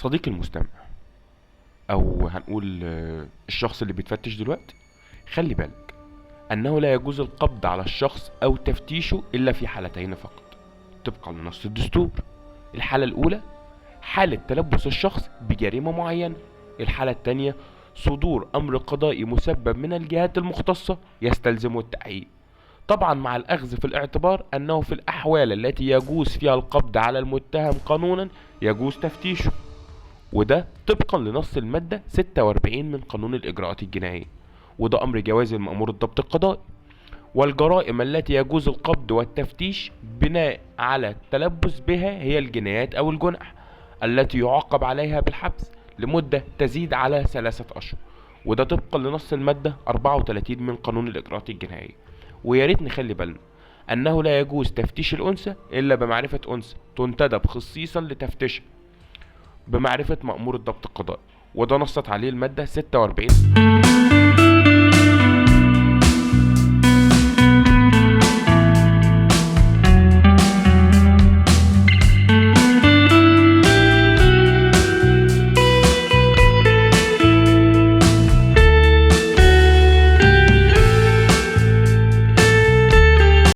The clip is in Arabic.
صديقي المستمع، او هنقول الشخص اللي بيتفتش دلوقتي، خلي بالك انه لا يجوز القبض على الشخص او تفتيشه الا في حالتين فقط طبقا لنص الدستور. الحالة الاولى حالة تلبس الشخص بجريمة معينة. الحالة التانية صدور امر قضائي مسبب من الجهات المختصة يستلزم التحقيق، طبعا مع الأخذ في الاعتبار أنه في الأحوال التي يجوز فيها القبض على المتهم قانونا يجوز تفتيشه، وده طبقا لنص المادة 46 من قانون الإجراءات الجنائية، وده أمر جواز المأمور الضبط القضائي. والجرائم التي يجوز القبض والتفتيش بناء على التلبس بها هي الجنايات أو الجنح التي يعاقب عليها بالحبس لمدة تزيد على 3 أشهر، وده طبقا لنص المادة 34 من قانون الإجراءات الجنائية. ويا ريت نخلي بالنا أنه لا يجوز تفتيش الأنثى إلا بمعرفة أنثى تنتدب خصيصا لتفتيشها بمعرفة مأمور الضبط القضائي، وده نصت عليه المادة 46